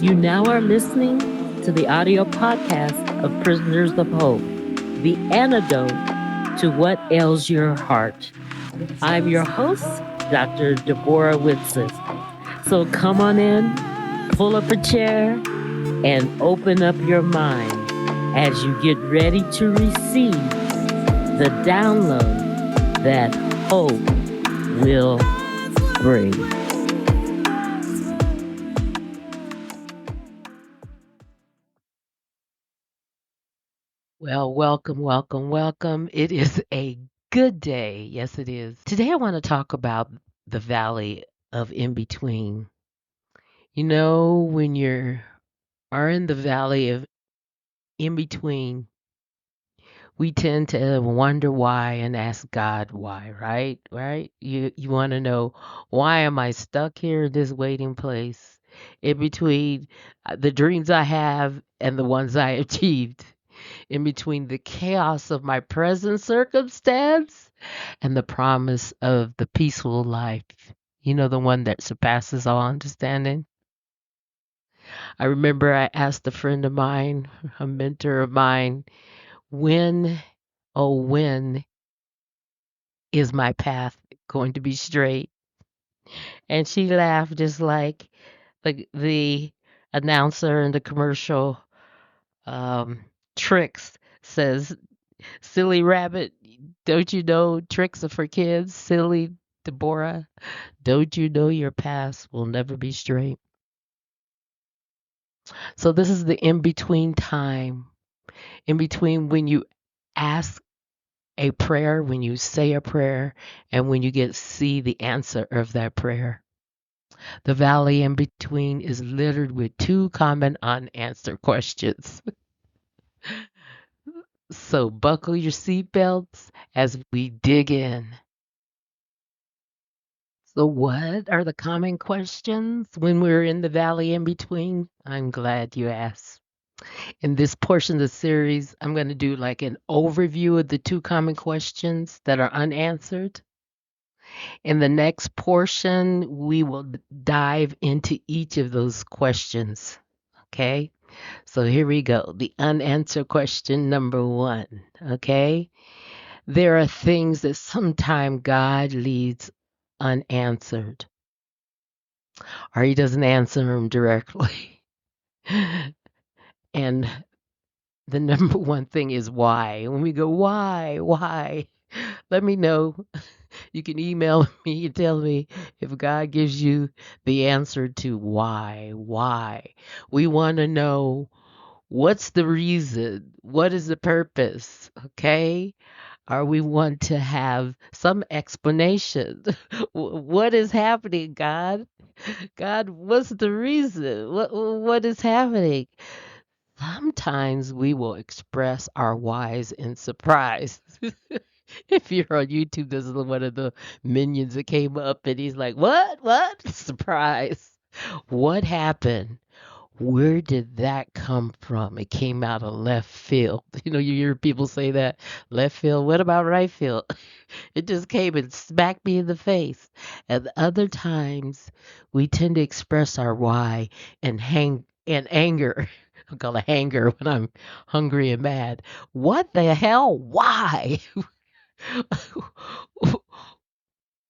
You now are listening to the audio podcast of Prisoners of Hope, the antidote to what ails your heart. I'm your host, Dr. Debbora Whitson. So come on in, pull up a chair, and open up your mind as you get ready to receive the download that hope will bring. Well, welcome, welcome, welcome. It is a good day. Yes, it is. Today, I want to talk about the valley of in between. You know, when are in the valley of in between, we tend to wonder why and ask God why, right? Right? You want to know, why am I stuck here in this waiting place in between the dreams I have and the ones I achieved, in between the chaos of my present circumstance and the promise of the peaceful life. You know, the one that surpasses all understanding. I remember I asked a friend of mine, a mentor of mine, when, oh, when is my path going to be straight? And she laughed just like the announcer in the commercial, um, Tricks says, "Silly rabbit, don't you know tricks are for kids? Silly Deborah, don't you know your path will never be straight?" So this is the in between time, in between when you ask a prayer, when you say a prayer, and when you get see the answer of that prayer. The valley in between is littered with two common unanswered questions. So buckle your seatbelts as we dig in. So, what are the common questions when we're in the valley in between? I'm glad you asked. In this portion of the series, I'm going to do like an overview of the two common questions that are unanswered. In the next portion, we will dive into each of those questions. Okay, so here we go. The unanswered question number one. Okay, there are things that sometimes God leaves unanswered, or He doesn't answer them directly. And the number one thing is why. When we go, why? Let me know. You can email me and tell me if God gives you the answer to why. Why? We want to know, what's the reason? What is the purpose? Okay? Or we want to have some explanation. What is happening, God? God, what's the reason? What is happening? Sometimes we will express our whys in surprise. If you're on YouTube, this is one of the minions that came up and he's like, "What? What?" Surprise. What happened? Where did that come from? It came out of left field. You know, you hear people say that, left field. What about right field? It just came and smacked me in the face. And other times, we tend to express our why and anger. I call it hanger when I'm hungry and mad. What the hell? Why?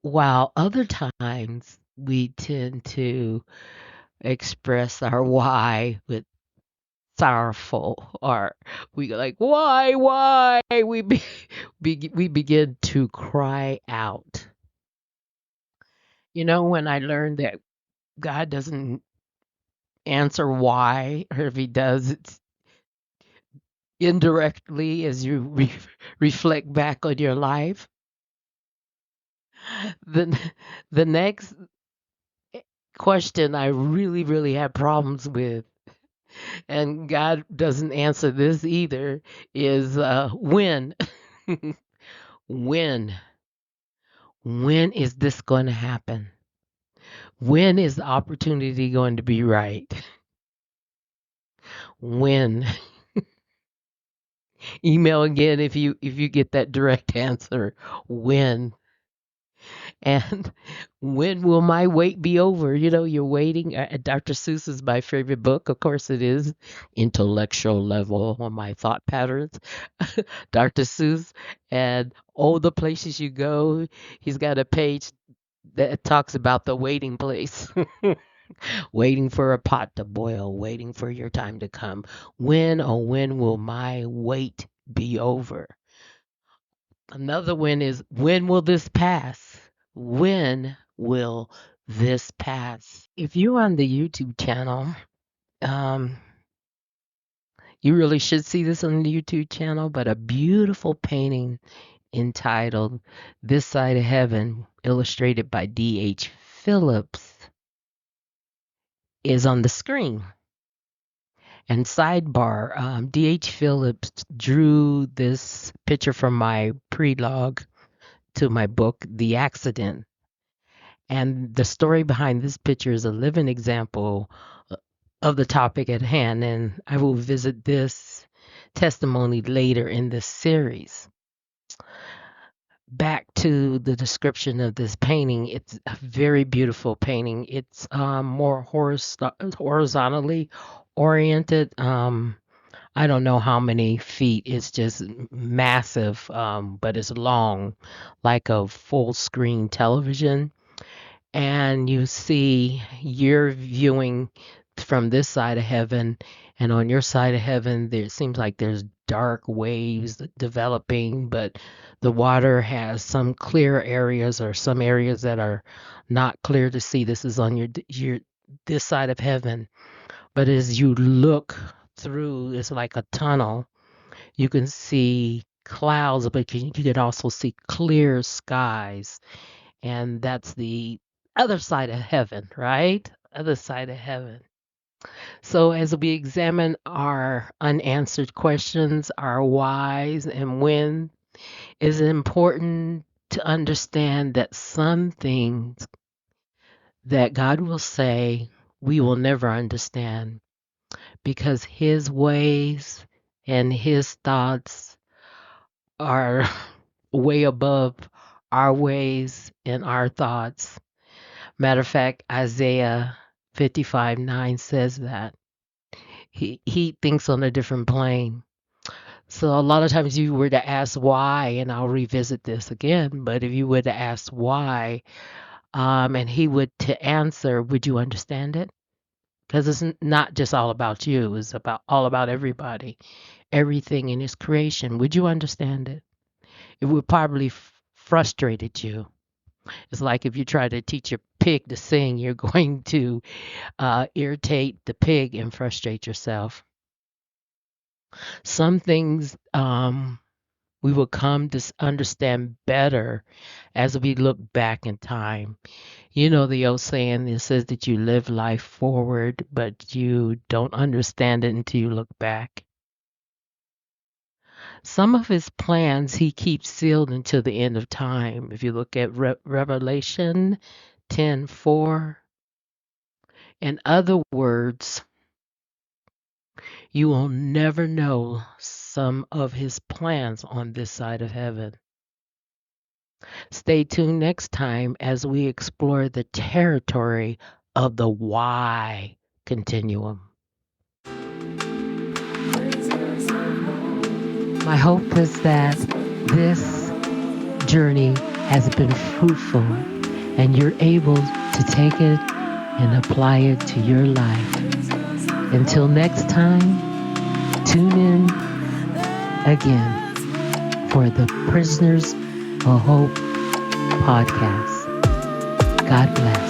While other times we tend to express our why with sorrowful, or we go like, why? We begin to cry out. You know, when I learned that God doesn't answer why, or if He does, it's indirectly as you reflect back on your life. The the next question I really, really have problems with, and God doesn't answer this either, is when. When? When is this going to happen? When is the opportunity going to be right? When? Email again if you get that direct answer. When? And when will my wait be over? You're waiting. Dr. Seuss is my favorite book. Of course, it is intellectual level on my thought patterns. Dr. Seuss, and all the places you go, he's got a page that talks about the waiting place. Waiting for a pot to boil, waiting for your time to come. When, oh, when will my wait be over? Another one is, when will this pass? When will this pass? If you're on the YouTube channel, um, you really should see this on the YouTube channel, but a beautiful painting entitled This Side of Heaven, illustrated by D.H. Phillips, is on the screen. And sidebar, D.H. Phillips drew this picture from my prelogue to my book, The Accident. And the story behind this picture is a living example of the topic at hand. And I will visit this testimony later in this series. Back to the description of this painting, it's a very beautiful painting. It's more horizontally oriented. I don't know how many feet. It's just massive, but it's long, like a full screen television. And you see you're viewing from this side of heaven, and on your side of heaven, there seems like there's dark waves developing, but the water has some clear areas or some areas that are not clear to see. This is on your this side of heaven. But as you look through, it's like a tunnel. You can see clouds, but you can also see clear skies. And that's the other side of heaven, right? Other side of heaven. So as we examine our unanswered questions, our whys and when, it's important to understand that some things that God will say we will never understand, because his ways and his thoughts are way above our ways and our thoughts. Matter of fact, Isaiah 55:9 says that. He thinks on a different plane. So a lot of times you were to ask why, and I'll revisit this again, but if you were to ask why, and he would to answer, would you understand it? Because it's not just all about you, it's about all about everybody, everything in his creation. Would you understand it? It would probably frustrated you. It's like if you try to teach your pig to sing, you're going to irritate the pig and frustrate yourself. Some things we will come to understand better as we look back in time. You know the old saying that says that you live life forward, but you don't understand it until you look back. Some of his plans he keeps sealed until the end of time. If you look at Revelation 10:4, in other words, you will never know some of his plans on this side of heaven. Stay tuned next time as we explore the territory of the why continuum. My hope is that this journey has been fruitful and you're able to take it and apply it to your life. Until next time, tune in again for the Prisoners of Hope podcast. God bless.